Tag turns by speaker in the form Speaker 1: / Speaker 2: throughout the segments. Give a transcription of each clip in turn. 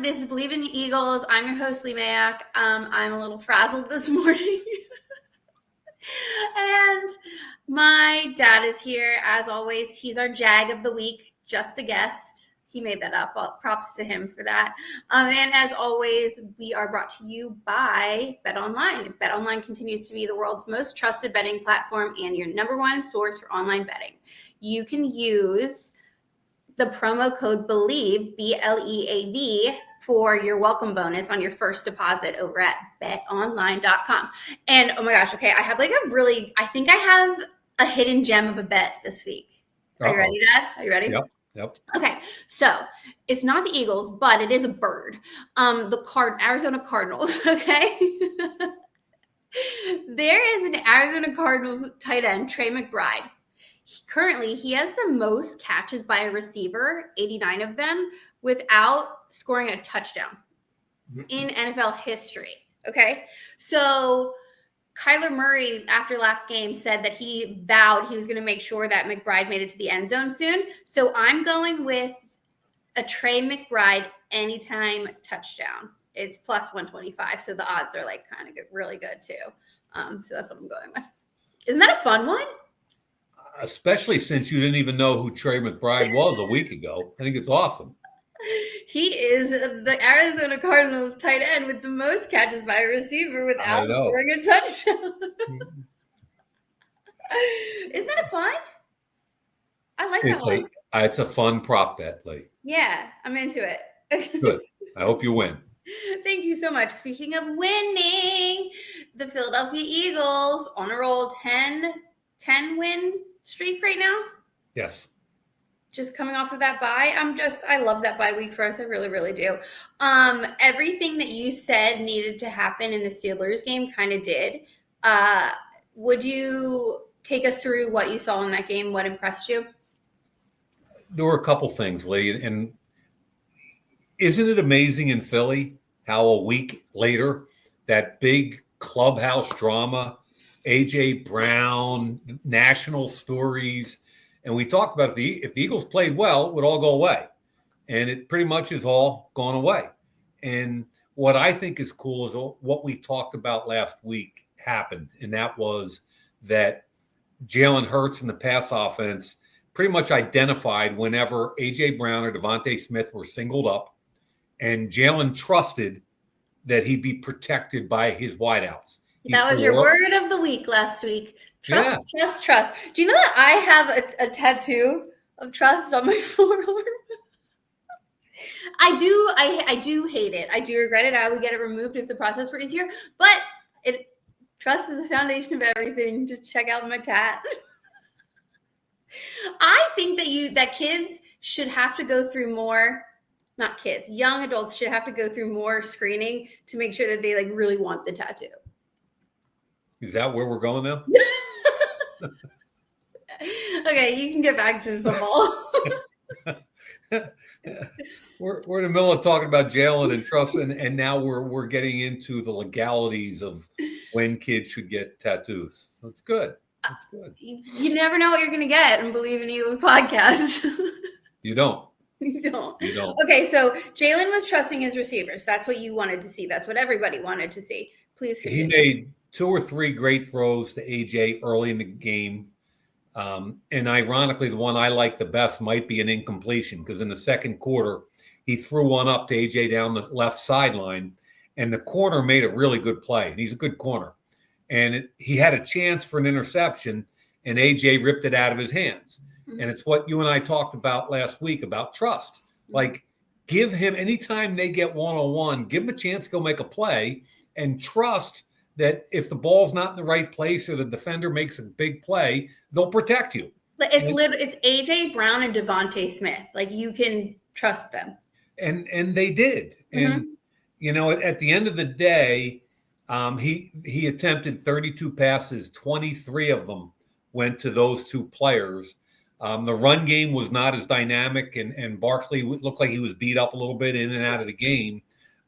Speaker 1: This is Believe in Eagles. I'm your host, Mayock. I'm a little frazzled this morning. And my dad is here, as always. He's our Jag of the week, just a guest. He made that up. Well, props to him for that. And as always, we are brought to you by BetOnline. BetOnline continues to be the world's most trusted betting platform and your number one source for online betting. You can use the promo code BELIEVE, BLEAV, for your welcome bonus on your first deposit over at betonline.com. And oh my gosh, okay, I have I think I have a hidden gem of a bet this week. Are you ready, Dad? Are you ready?
Speaker 2: Yep.
Speaker 1: Okay, so it's not the Eagles, but it is a bird. The Arizona Cardinals, okay? There is an Arizona Cardinals tight end, Trey McBride. Currently, he has the most catches by a receiver, 89 of them, without scoring a touchdown in NFL history, okay? So Kyler Murray, after last game, said that he vowed he was going to make sure that McBride made it to the end zone soon. So I'm going with a Trey McBride anytime touchdown. It's plus 125, so the odds are kind of really good too. So that's what I'm going with. Isn't that a fun one?
Speaker 2: Especially since you didn't even know who Trey McBride was a week ago. I think it's awesome.
Speaker 1: He is the Arizona Cardinals tight end with the most catches by a receiver without scoring a touchdown. Isn't that fun? I like that one.
Speaker 2: It's a fun prop bet, Lee.
Speaker 1: Yeah, I'm into it.
Speaker 2: Good. I hope you win.
Speaker 1: Thank you so much. Speaking of winning, the Philadelphia Eagles on a roll, 10 win streak right now.
Speaker 2: Yes.
Speaker 1: Just coming off of that bye. I love that bye week for us. I really, really do. Everything that you said needed to happen in the Steelers game kind of did. Would you take us through what you saw in that game? What impressed you?
Speaker 2: There were a couple things, Lee, and isn't it amazing in Philly how a week later that big clubhouse drama, A.J. Brown, national stories, and we talked about if the Eagles played well, it would all go away. And it pretty much is all gone away. And what I think is cool is what we talked about last week happened. And that was that Jalen Hurts and the pass offense pretty much identified whenever A.J. Brown or Devontae Smith were singled up. And Jalen trusted that he'd be protected by his wideouts.
Speaker 1: That was your word of the week last week. Trust. Do you know that I have a tattoo of trust on my forearm? I do hate it. I do regret it. I would get it removed if the process were easier. But trust is the foundation of everything. Just check out my tat. I think that kids should have to go through more. Not kids. Young adults should have to go through more screening to make sure that they really want the tattoo.
Speaker 2: Is that where we're going now?
Speaker 1: Okay, you can get back to football.
Speaker 2: We're in the middle of talking about Jalen and trust, and now we're getting into the legalities of when kids should get tattoos. That's good. That's good.
Speaker 1: You never know what you're going to get in Believe in Eagles podcast.
Speaker 2: You don't.
Speaker 1: You don't. Okay, so Jalen was trusting his receivers. That's what you wanted to see. That's what everybody wanted to see. Please continue.
Speaker 2: He made 2 or 3 great throws to AJ early in the game. And ironically, the one I like the best might be an incompletion because in the second quarter, he threw one up to AJ down the left sideline, and the corner made a really good play. And he's a good corner. And he had a chance for an interception, and AJ ripped it out of his hands. Mm-hmm. And it's what you and I talked about last week about trust. Give him, anytime they get one-on-one, give him a chance to go make a play and trust that if the ball's not in the right place or the defender makes a big play, they'll protect you.
Speaker 1: It's A.J. Brown and Devontae Smith. You can trust them.
Speaker 2: And they did. Mm-hmm. And, at the end of the day, he attempted 32 passes. 23 of them went to those 2 players. The run game was not as dynamic, and Barkley looked like he was beat up a little bit in and out of the game.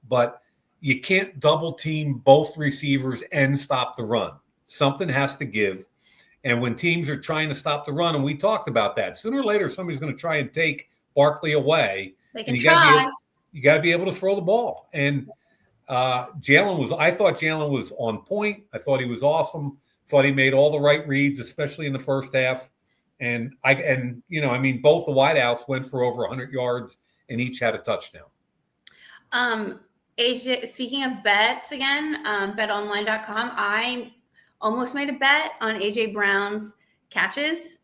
Speaker 2: But you can't double team both receivers and stop the run. Something has to give. And when teams are trying to stop the run, and we talked about that, sooner or later somebody's going to try and take Barkley away.
Speaker 1: They can try.
Speaker 2: you got to be able to throw the ball. And I thought Jalen was on point. I thought he was awesome. Thought he made all the right reads, especially in the first half. And both the wideouts went for over 100 yards and each had a touchdown.
Speaker 1: AJ, speaking of bets again, betonline.com, I almost made a bet on AJ Brown's catches,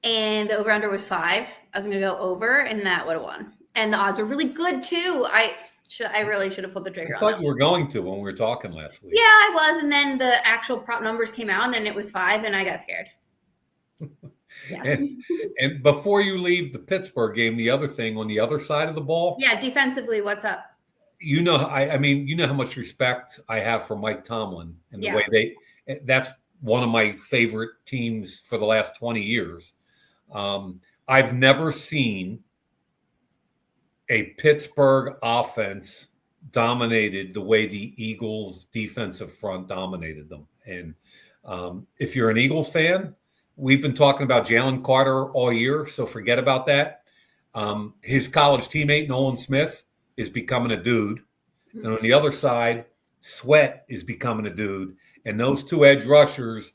Speaker 1: and the over-under was 5. I was going to go over, and that would have won. And the odds are really good, too. I really should have pulled the trigger on that.
Speaker 2: I thought you were going to when we were talking last week.
Speaker 1: Yeah, I was, and then the actual prop numbers came out, and it was 5, and I got scared.
Speaker 2: Yeah. And before you leave the Pittsburgh game, the other thing on the other side of the ball.
Speaker 1: Yeah, defensively, what's up?
Speaker 2: You know how much respect I have for Mike Tomlin and the way that's one of my favorite teams for the last 20 years. I've never seen a Pittsburgh offense dominated the way the Eagles defensive front dominated them. And if you're an Eagles fan, we've been talking about Jalen Carter all year, so forget about that. His college teammate, Nolan Smith, is becoming a dude. And on the other side, Sweat is becoming a dude. And those two edge rushers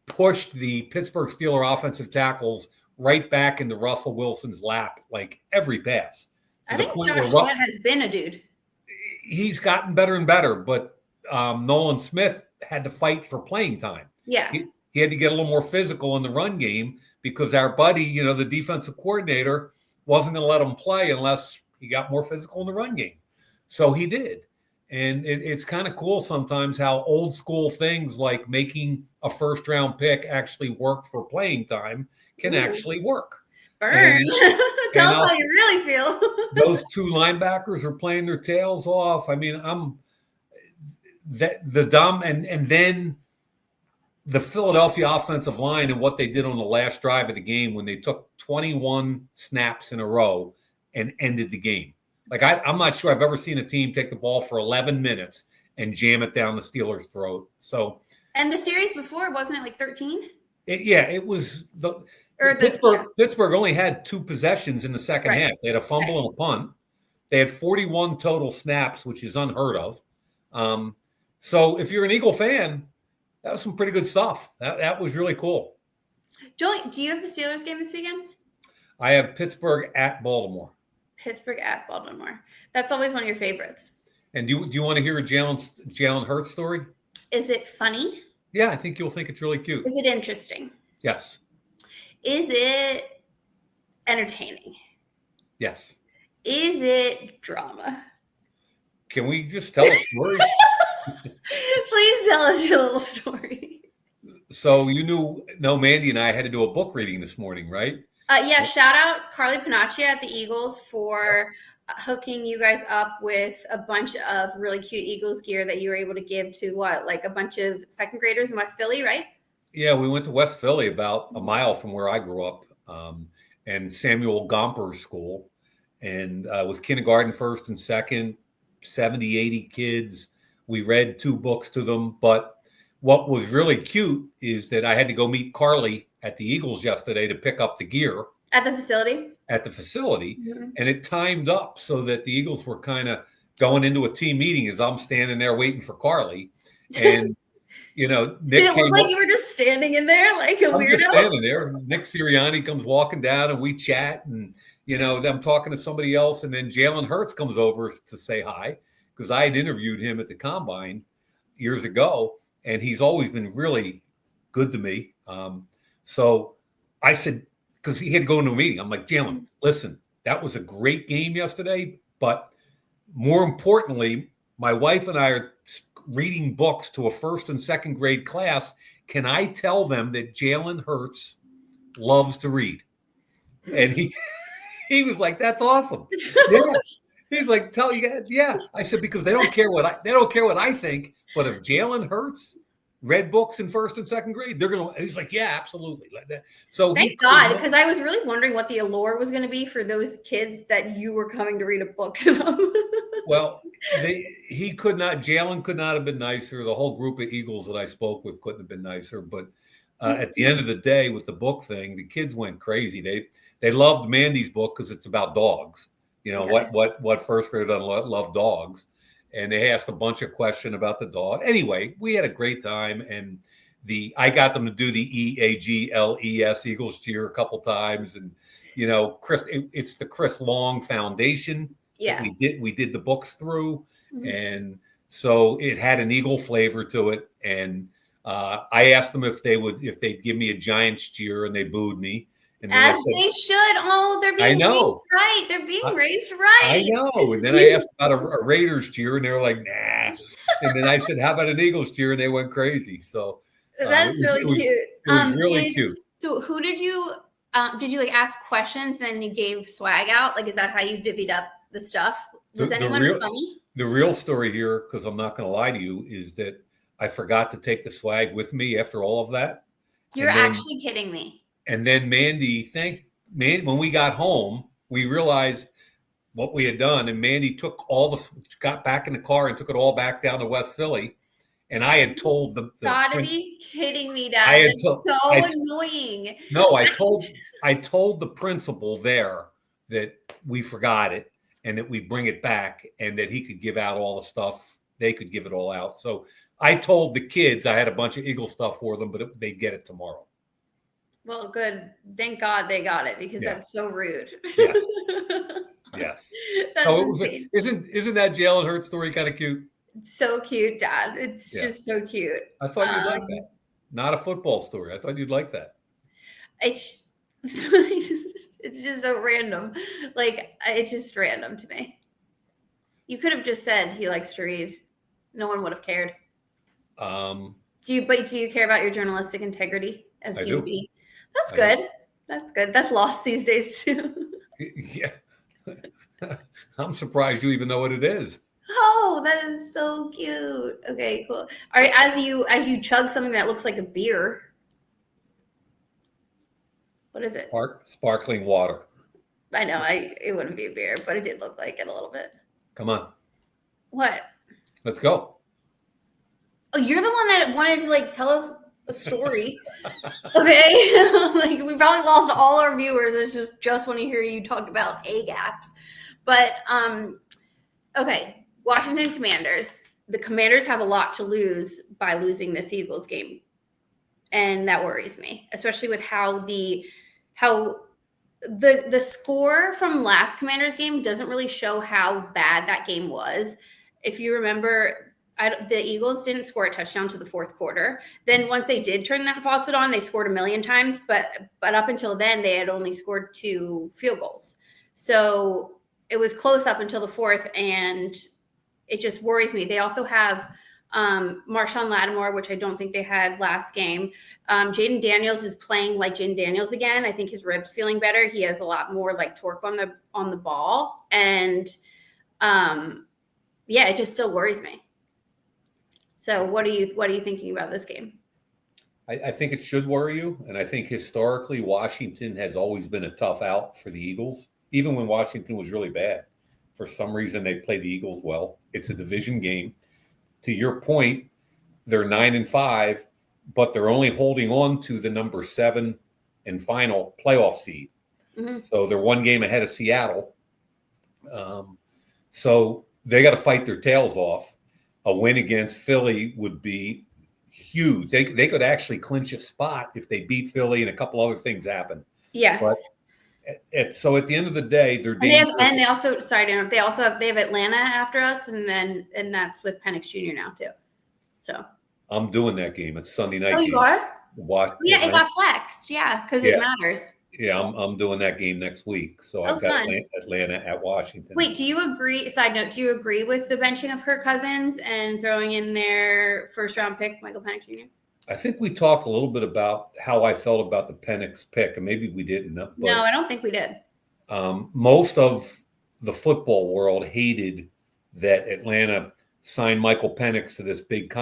Speaker 2: pushed the Pittsburgh Steelers offensive tackles right back into Russell Wilson's lap, like every pass.
Speaker 1: I think Josh Sweat has been a dude.
Speaker 2: He's gotten better and better, but Nolan Smith had to fight for playing time.
Speaker 1: Yeah.
Speaker 2: He had to get a little more physical in the run game because our buddy, the defensive coordinator, wasn't going to let him play unless he got more physical in the run game. So he did. And it's kind of cool sometimes how old school things like making a first round pick actually work for playing time can actually work.
Speaker 1: Burn. Tell us how you really feel.
Speaker 2: Those two linebackers are playing their tails off. I mean, and then the Philadelphia offensive line and what they did on the last drive of the game when they took 21 snaps in a row and ended the game. Like, I'm not sure I've ever seen a team take the ball for 11 minutes and jam it down the Steelers' throat. So,
Speaker 1: and the series before, wasn't it like 13?
Speaker 2: It was Pittsburgh only had 2 possessions in the second half. They had a fumble and a punt. They had 41 total snaps, which is unheard of. So if you're an Eagle fan, that was some pretty good stuff. That was really cool.
Speaker 1: Joey, do you have the Steelers game this weekend?
Speaker 2: I have Pittsburgh at Baltimore.
Speaker 1: Pittsburgh at Baltimore. That's always one of your favorites.
Speaker 2: And do you want to hear a Jalen Hurts story?
Speaker 1: Is it funny?
Speaker 2: Yeah, I think you'll think it's really cute.
Speaker 1: Is it interesting?
Speaker 2: Yes.
Speaker 1: Is it entertaining?
Speaker 2: Yes.
Speaker 1: Is it drama?
Speaker 2: Can we just tell a story?
Speaker 1: Please tell us your little story.
Speaker 2: So Mandy and I had to do a book reading this morning, right?
Speaker 1: Yeah, shout out Carly Panaccia at the Eagles for hooking you guys up with a bunch of really cute Eagles gear that you were able to give to a bunch of second graders in West Philly, right? Yeah,
Speaker 2: we went to West Philly about a mile from where I grew up, and Samuel Gomper's school. And it was kindergarten, first and second, 70, 80 kids. We read 2 books to them. But what was really cute is that I had to go meet Carly at the Eagles yesterday to pick up the gear.
Speaker 1: At the facility?
Speaker 2: At the facility.
Speaker 1: Mm-hmm.
Speaker 2: And it timed up so that the Eagles were kind of going into a team meeting as I'm standing there waiting for Carly. And, Nick
Speaker 1: Did it look like you were just standing in there like a weirdo?
Speaker 2: Just standing there. Nick Sirianni comes walking down and we chat. And, I'm talking to somebody else. And then Jalen Hurts comes over to say hi because I had interviewed him at the Combine years ago. And he's always been really good to me. So I said, because he had to go into a meeting, I'm like, Jalen, listen, that was a great game yesterday. But more importantly, my wife and I are reading books to a first and second grade class. Can I tell them that Jalen Hurts loves to read? And he was like, that's awesome. Yeah. He's like, tell you, yeah. I said, because they don't care what I think, but if Jalen Hurts read books in first and second grade, they're gonna. He's like, yeah, absolutely, like that. So
Speaker 1: thank God, because I was really wondering what the allure was going to be for those kids that you were coming to read a book to them.
Speaker 2: Well, Jalen could not have been nicer. The whole group of Eagles that I spoke with couldn't have been nicer. But at the end of the day, with the book thing, the kids went crazy. They loved Mandy's book because it's about dogs.
Speaker 1: Okay.
Speaker 2: What first grader doesn't love dogs? And they asked a bunch of questions about the dog. Anyway, we had a great time, and I got them to do the EAGLES Eagles cheer a couple times, and Chris, it's the Chris Long Foundation that
Speaker 1: Yeah.
Speaker 2: we did the books through,
Speaker 1: Mhm.
Speaker 2: and so it had an eagle flavor to it, and I asked them if they'd give me a Giants cheer, and they booed me. And then I
Speaker 1: As
Speaker 2: said,
Speaker 1: they should. Oh, they're
Speaker 2: I
Speaker 1: being raised
Speaker 2: know.
Speaker 1: right. They're being raised
Speaker 2: I
Speaker 1: right.
Speaker 2: know. And then I asked about a Raiders cheer, and they were like, nah. And then I said, how about an Eagles cheer? And they went crazy. So
Speaker 1: That's really cute.
Speaker 2: it was really cute.
Speaker 1: So who did you like ask questions, then you gave swag out? Like, is that how you divvied up the stuff? Was anyone funny?
Speaker 2: The real story here, because I'm not going to lie to you, is that I forgot to take the swag with me after all of that.
Speaker 1: You're actually kidding me.
Speaker 2: And then when we got home, we realized what we had done, and Mandy got back in the car and took it all back down to West Philly. And I had told the
Speaker 1: gotta be kidding me, Dad. That's so annoying.
Speaker 2: No, I told the principal there that we forgot it and that we bring it back and that he could give out all the stuff. They could give it all out. So I told the kids I had a bunch of Eagle stuff for them, but they'd get it tomorrow.
Speaker 1: Well, good. Thank God they got it, because that's so rude.
Speaker 2: Yes. Yes. Isn't that Jalen Hurts story kind of cute?
Speaker 1: So cute, Dad. It's just so cute.
Speaker 2: I thought you'd like that. Not a football story. I thought you'd like that.
Speaker 1: It's just so random. Like, it's just random to me. You could have just said he likes to read. No one would have cared. Do you care about your journalistic integrity as a human being? That's good. That's good. That's lost these days too.
Speaker 2: Yeah. I'm surprised you even know what it is.
Speaker 1: Oh, that is so cute. Okay, cool. All right, as you chug something that looks like a beer. What is it?
Speaker 2: Sparkling water.
Speaker 1: I know, it wouldn't be a beer, but it did look like it a little bit.
Speaker 2: Come on.
Speaker 1: What?
Speaker 2: Let's go.
Speaker 1: Oh, you're the one that wanted to tell us a story. Okay. We probably lost all our viewers. It's just want to hear you talk about A-gaps. But okay, Washington Commanders. The Commanders have a lot to lose by losing this Eagles game. And that worries me, especially with how the score from last Commanders game doesn't really show how bad that game was. If you remember, the Eagles didn't score a touchdown to the fourth quarter. Then once they did turn that faucet on, they scored a million times. But up until then, they had only scored 2 field goals. So it was close up until the fourth, and it just worries me. They also have Marshawn Lattimore, which I don't think they had last game. Jayden Daniels is playing like Jayden Daniels again. I think his ribs feeling better. He has a lot more torque on the ball, and it just still worries me. So what are you thinking about this game?
Speaker 2: I think it should worry you, and I think historically Washington has always been a tough out for the Eagles, even when Washington was really bad. For some reason, they play the Eagles well. It's a division game. To your point, they're 9-5, but they're only holding on to the number 7 and final playoff seed. Mm-hmm. So they're 1 game ahead of Seattle. So they got to fight their tails off. A win against Philly would be huge. They could actually clinch a spot if they beat Philly and a couple other things happen.
Speaker 1: Yeah.
Speaker 2: But so at the end of the day, they're
Speaker 1: they have Atlanta after us, and that's with Penix Jr. now too. So
Speaker 2: I'm doing that game. It's Sunday night.
Speaker 1: Oh, you are?
Speaker 2: Yeah,
Speaker 1: it got flexed. Yeah, because it matters.
Speaker 2: Yeah, I'm doing that game next week. So I've got Atlanta at Washington.
Speaker 1: Wait, do you agree? Side note, do you agree with the benching of Kirk Cousins and throwing in their first round pick, Michael Penix Jr.?
Speaker 2: I think we talked a little bit about how I felt about the Penix pick, and maybe we didn't. But,
Speaker 1: no, I don't think we did.
Speaker 2: Most of the football world hated that Atlanta signed Michael Penix to this big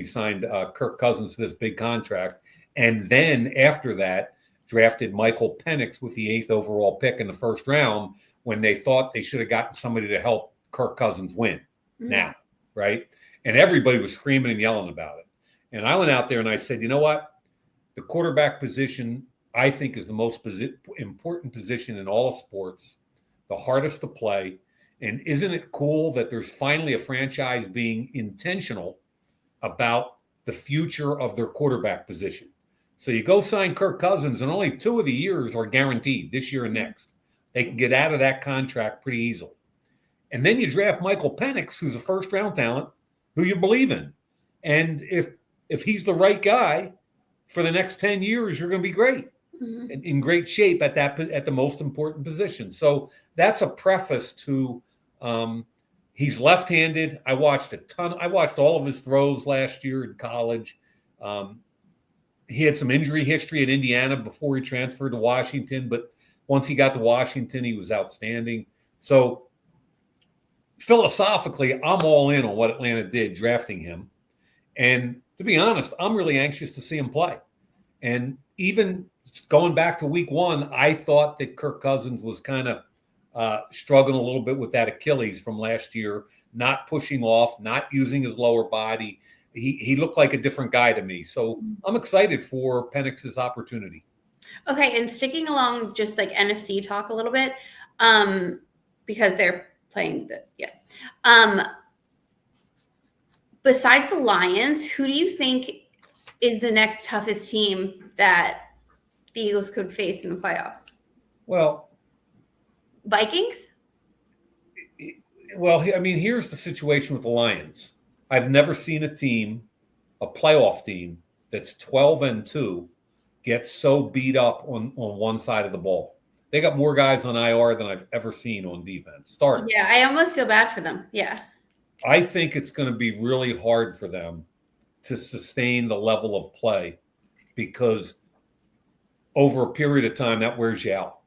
Speaker 2: signed Kirk Cousins to this big contract, and then after that drafted Michael Penix with the 8th overall pick in the first round when they thought they should have gotten somebody to help Kirk Cousins win. Mm-hmm. Now, right? And everybody was screaming and yelling about it. And I went out there and I said, you know what? The quarterback position, I think, is the most important position in all of sports the hardest to play. And isn't it cool that there's finally a franchise being intentional about the future of their quarterback position? So you go sign Kirk Cousins, and only 2 of the years are guaranteed, this year and next. They can get out of that contract pretty easily. And then you draft Michael Penix, who's a first-round talent, who you believe in. And if he's the right guy for the next 10 years, you're going to be great, in great shape at the most important position. So that's a preface to he's left-handed. I watched all of his throws last year in college. He had some injury history at Indiana before he transferred to Washington, but once he got to Washington, he was outstanding. So philosophically, I'm all in on what Atlanta did drafting him. And to be honest, I'm really anxious to see him play. And even going back to week 1, I thought that Kirk Cousins was kind of struggling a little bit with that Achilles from last year, not pushing off, not using his lower body. He looked like a different guy to me. So I'm excited for Penix's opportunity.
Speaker 1: Okay, and sticking along just like NFC talk a little bit, because they're playing besides the Lions, who do you think is the next toughest team that the Eagles could face in the playoffs?
Speaker 2: Well,
Speaker 1: Vikings?
Speaker 2: Well, I mean, here's the situation with the Lions. I've never seen a playoff team that's 12-2 get so beat up on one side of the ball. They got more guys on IR than I've ever seen on defense. Starters.
Speaker 1: Yeah, I almost feel bad for them. Yeah.
Speaker 2: I think it's going to be really hard for them to sustain the level of play because over a period of time that wears you out.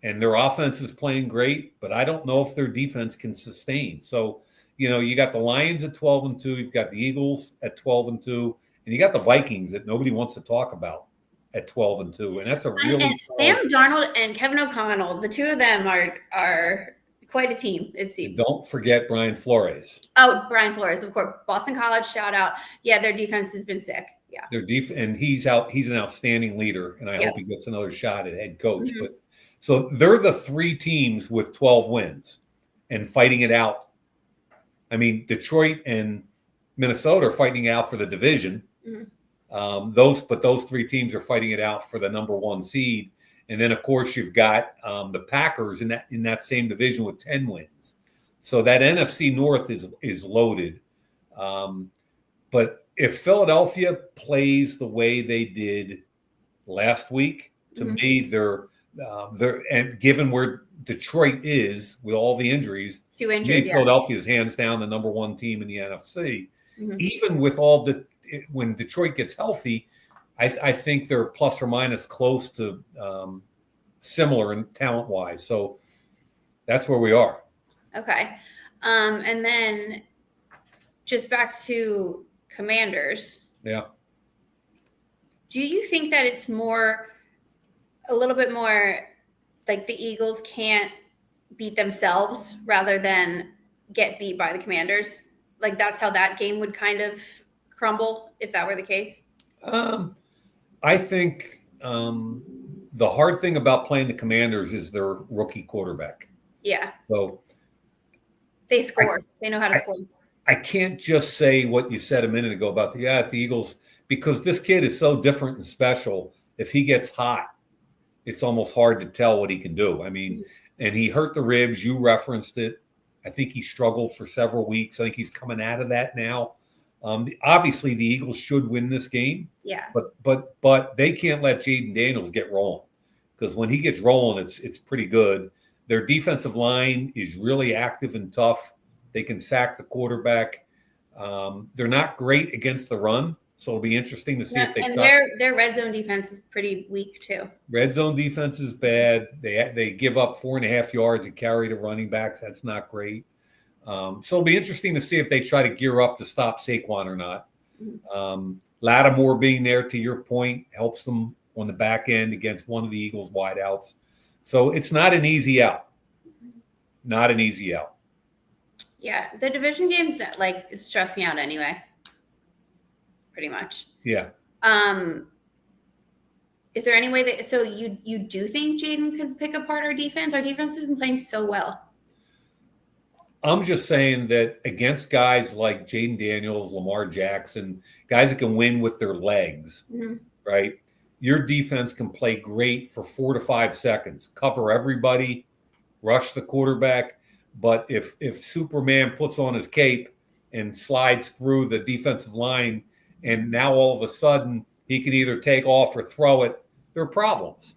Speaker 2: And their offense is playing great, but I don't know if their defense can sustain. So, you got the Lions at 12-2, you've got the Eagles at 12-2, and you got the Vikings that nobody wants to talk about at 12-2. And that's a really
Speaker 1: and Sam Darnold and Kevin O'Connell, the two of them are quite a team, it seems.
Speaker 2: Don't forget Brian Flores.
Speaker 1: Oh, Brian Flores, of course. Boston College, shout out. Yeah, their defense has been sick. Yeah.
Speaker 2: And he's an outstanding leader, and I hope he gets another shot at head coach. Mm-hmm. But so they're the 3 teams with 12 wins and fighting it out. I mean, Detroit and Minnesota are fighting it out for the division. Mm-hmm. Those 3 teams are fighting it out for the number 1 seed. And then, of course, you've got the Packers in that same division with 10 wins. So that NFC North is loaded. But if Philadelphia plays the way they did last week, to me, they're and given where Detroit is with all the injuries, Philadelphia is hands down the number 1 team in the NFC. Mm-hmm. Even with when Detroit gets healthy, I think they're plus or minus close to similar in talent-wise. So that's where we are.
Speaker 1: Okay. And then just back to Commanders.
Speaker 2: Yeah.
Speaker 1: Do you think that it's a little bit more like the Eagles can't beat themselves rather than get beat by the Commanders? Like that's how that game would kind of crumble if that were the case?
Speaker 2: I think the hard thing about playing the Commanders is their rookie quarterback.
Speaker 1: Yeah.
Speaker 2: So
Speaker 1: they score. They know how to score.
Speaker 2: I can't just say what you said a minute ago about the Eagles, because this kid is so different and special. If he gets hot, it's almost hard to tell what he can do. I mean, and he hurt the ribs. You referenced it. I think he struggled for several weeks. I think he's coming out of that now. Obviously, the Eagles should win this game.
Speaker 1: Yeah.
Speaker 2: But they can't let Jayden Daniels get rolling, because when he gets rolling, it's pretty good. Their defensive line is really active and tough. They can sack the quarterback. They're not great against the run, so it'll be interesting to see if they.
Speaker 1: And their red zone defense is pretty weak too.
Speaker 2: Red zone defense is bad. They give up 4.5 yards a carry to running backs. That's not great. So it'll be interesting to see if they try to gear up to stop Saquon or not. Lattimore being there, to your point, helps them on the back end against one of the Eagles' wideouts. So it's not an easy out. Not an easy out.
Speaker 1: Yeah, the division games like stress me out anyway. Pretty much.
Speaker 2: Yeah.
Speaker 1: Is there any way that so you do think Jayden could pick apart our defense? Our defense has been playing so well.
Speaker 2: I'm just saying that against guys like Jayden Daniels, Lamar Jackson, guys that can win with their legs, right? Your defense can play great for 4 to 5 seconds, cover everybody, rush the quarterback. But if Superman puts on his cape and slides through the defensive line, and now all of a sudden he can either take off or throw it, there are problems.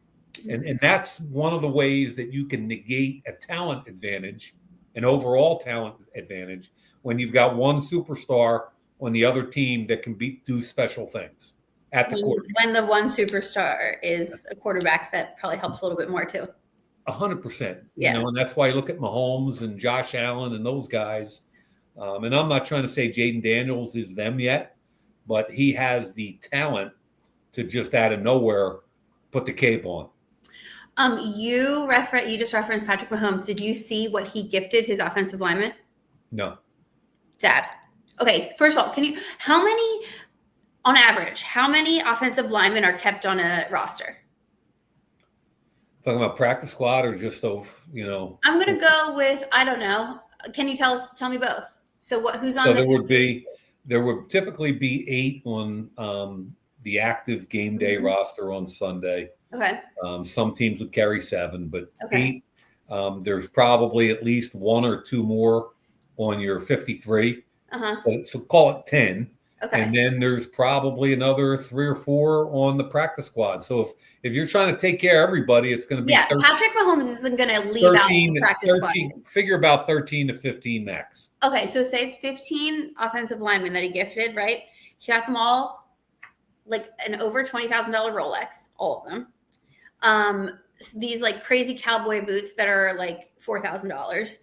Speaker 2: And that's one of the ways that you can negate a talent advantage, an overall talent advantage, when you've got one superstar on the other team that can do special things at the quarterback.
Speaker 1: When the one superstar is a quarterback, that probably helps a little bit more too.
Speaker 2: 100%.
Speaker 1: Yeah.
Speaker 2: You know, and that's why you look at Mahomes and Josh Allen and those guys. And I'm not trying to say Jayden Daniels is them yet, but he has the talent to just out of nowhere put the cape on.
Speaker 1: You just referenced Patrick Mahomes. Did you see what he gifted his offensive lineman?
Speaker 2: No.
Speaker 1: Dad. Okay, first of all, how many, on average, how many offensive linemen are kept on a roster?
Speaker 2: Talking about practice squad or just I'm
Speaker 1: going to go with, I don't know. Can you tell me both? So who's on?
Speaker 2: So there would typically be 8 on the active game day roster on Sunday.
Speaker 1: Okay.
Speaker 2: Some teams would carry 7, but 8. There's probably at least 1 or 2 more on your 53. So call it 10. Okay. And then there's probably another 3 or 4 on the practice squad. So if you're trying to take care of everybody, it's going to be
Speaker 1: Patrick Mahomes isn't going to leave out the practice squad.
Speaker 2: Figure about 13 to 15 max.
Speaker 1: Okay, so say it's 15 offensive linemen that he gifted, right? He got them all like an over $20,000 Rolex, all of them. These like crazy cowboy boots that are like $4,000.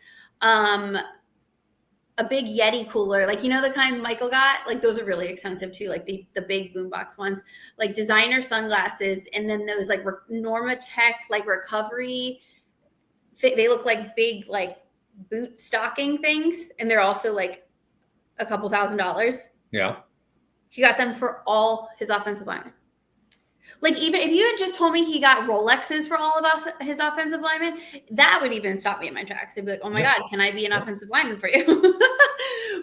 Speaker 1: A big Yeti cooler, like, the kind Michael got, like those are really expensive too, like the big boombox ones, like designer sunglasses, and then those like Normatec like recovery, they look like big like boot stocking things, and they're also like a couple $1,000s.
Speaker 2: Yeah,
Speaker 1: he got them for all his offensive linemen. Like, even if you had just told me he got Rolexes for all of his offensive linemen, that would even stop me in my tracks. I'd be like, oh my God, can I be an offensive lineman for you?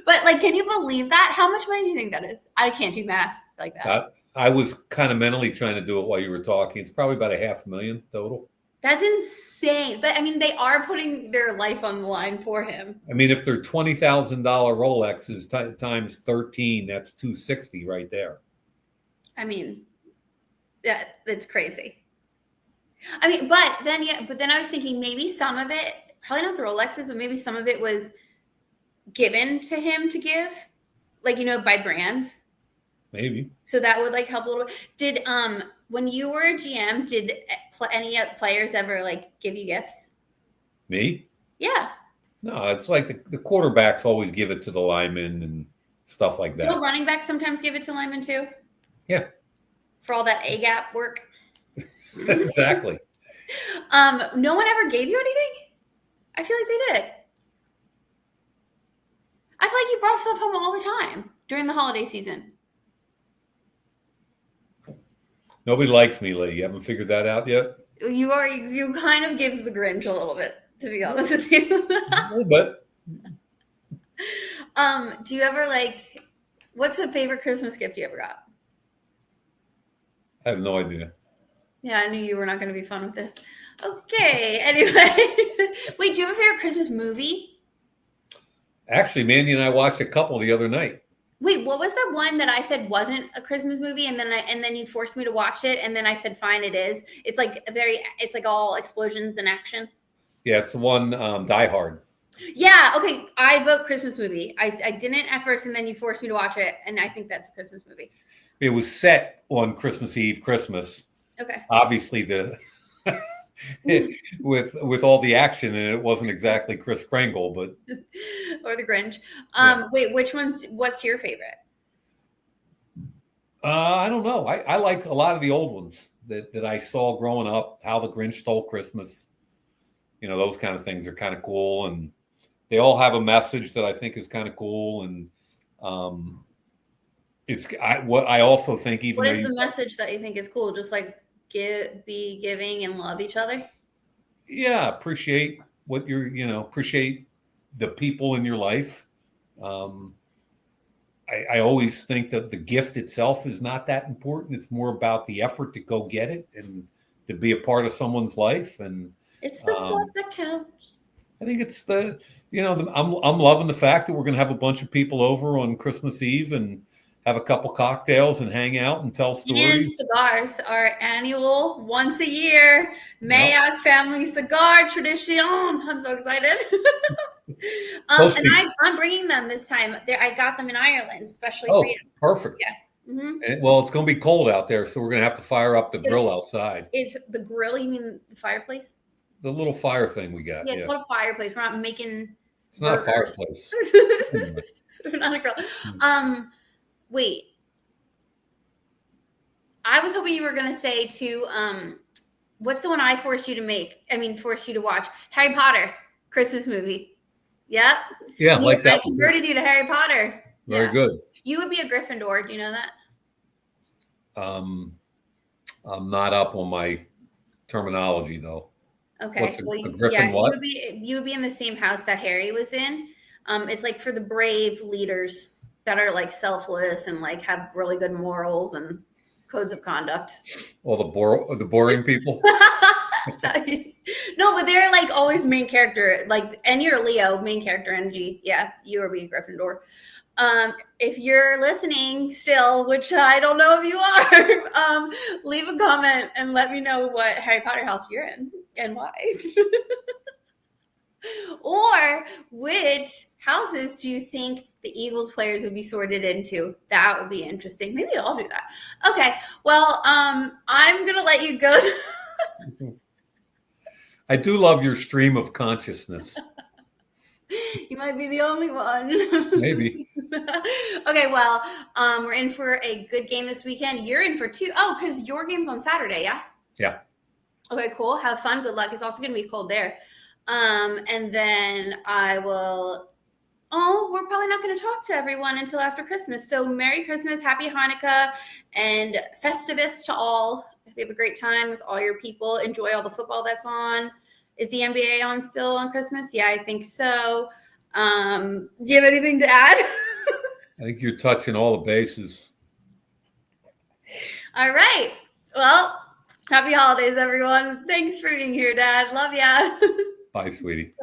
Speaker 1: But like, can you believe that? How much money do you think that is? I can't do math like that.
Speaker 2: I was kind of mentally trying to do it while you were talking. It's probably about $500,000 total.
Speaker 1: That's insane. But I mean, they are putting their life on the line for him.
Speaker 2: I mean, if they're $20,000 Rolexes times 13, that's $260 right there.
Speaker 1: I mean, that's crazy. I mean, but then I was thinking maybe some of it, probably not the Rolexes, but maybe some of it was given to him to give, like, by brands.
Speaker 2: Maybe.
Speaker 1: So that would like help a little bit. Did when you were a GM, did any players ever like give you gifts?
Speaker 2: Me?
Speaker 1: Yeah.
Speaker 2: No, it's like the quarterbacks always give it to the linemen and stuff like that.
Speaker 1: No, running backs sometimes give it to linemen too.
Speaker 2: Yeah. For
Speaker 1: all that A-gap work.
Speaker 2: Exactly.
Speaker 1: No one ever gave you anything? I feel like they did. I feel like you brought stuff home all the time during the holiday season.
Speaker 2: Nobody likes me, Lee. You haven't figured that out yet?
Speaker 1: You kind of give the Grinch a little bit, to be honest with you.
Speaker 2: A little bit.
Speaker 1: Do you ever what's the favorite Christmas gift you ever got?
Speaker 2: I have no idea.
Speaker 1: Yeah, I knew you were not going to be fun with this. Okay, anyway. Wait, do you have a favorite Christmas movie?
Speaker 2: Actually, Mandy and I watched a couple the other night.
Speaker 1: Wait, what was the one that I said wasn't a Christmas movie, and then you forced me to watch it, and then I said, fine, it is. It's like all explosions and action.
Speaker 2: Yeah, it's the one Die Hard.
Speaker 1: Yeah, okay. I vote Christmas movie. I didn't at first, and then you forced me to watch it, and I think that's a Christmas movie.
Speaker 2: It was set on Christmas Eve, Christmas.
Speaker 1: Okay.
Speaker 2: Obviously, with all the action, and it wasn't exactly Kris Kringle, but
Speaker 1: or the Grinch. Wait, what's your favorite?
Speaker 2: I don't know. I like a lot of the old ones that I saw growing up. How the Grinch Stole Christmas. Those kind of things are kind of cool, and they all have a message that I think is kind of cool. And I also think even
Speaker 1: what is the message that you think is cool? Just like be giving and love each other.
Speaker 2: Yeah, appreciate what appreciate the people in your life. I always think that the gift itself is not that important. It's more about the effort to go get it and to be a part of someone's life. And
Speaker 1: It's the thought that counts.
Speaker 2: I think it's I'm loving the fact that we're going to have a bunch of people over on Christmas Eve and have a couple cocktails and hang out and tell stories.
Speaker 1: And cigars, our annual once a year Mayock family cigar tradition. I'm so excited. And I'm bringing them this time. I got them in Ireland, especially for you.
Speaker 2: Perfect.
Speaker 1: Yeah. Mm-hmm.
Speaker 2: Well, it's going to be cold out there, so we're going to have to fire up the grill outside.
Speaker 1: It's the grill? You mean the fireplace?
Speaker 2: The little fire thing we got.
Speaker 1: Yeah, it's called a fireplace. We're not making.
Speaker 2: It's not a fireplace.
Speaker 1: We're not a grill. Wait. I was hoping you were going to say what's the one I forced you to watch? Harry Potter Christmas movie. Yep.
Speaker 2: Yeah, like that.
Speaker 1: I converted you to Harry Potter.
Speaker 2: Very good.
Speaker 1: You would be a Gryffindor. Do you know that?
Speaker 2: I'm not up on my terminology though.
Speaker 1: Okay. You would be in the same house that Harry was in. It's like for the brave leaders that are like selfless and like have really good morals and codes of conduct.
Speaker 2: Well, the boring people.
Speaker 1: No, but they're like always main character. Like, and you're Leo, main character energy. Yeah, you would be Gryffindor. If you're listening still, which I don't know if you are, leave a comment and let me know what Harry Potter house you're in and why. Or which houses do you think the Eagles players would be sorted into? That would be interesting. Maybe I'll do that. Okay. Well, I'm going to let you go.
Speaker 2: I do love your stream of consciousness.
Speaker 1: You might be the only one.
Speaker 2: Maybe.
Speaker 1: Okay, well, we're in for a good game this weekend. You're in for two. Oh, because your game's on Saturday, yeah?
Speaker 2: Yeah.
Speaker 1: Okay, cool. Have fun. Good luck. It's also going to be cold there. And then we're probably not going to talk to everyone until after Christmas. So Merry Christmas, Happy Hanukkah, and Festivus to all. If you have a great time with all your people, enjoy all the football that's on. Is the NBA on still on Christmas? Yeah, I think so. Do you have anything to add?
Speaker 2: I think you're touching all the bases.
Speaker 1: All right. Well, happy holidays, everyone. Thanks for being here, Dad. Love ya.
Speaker 2: Bye, sweetie.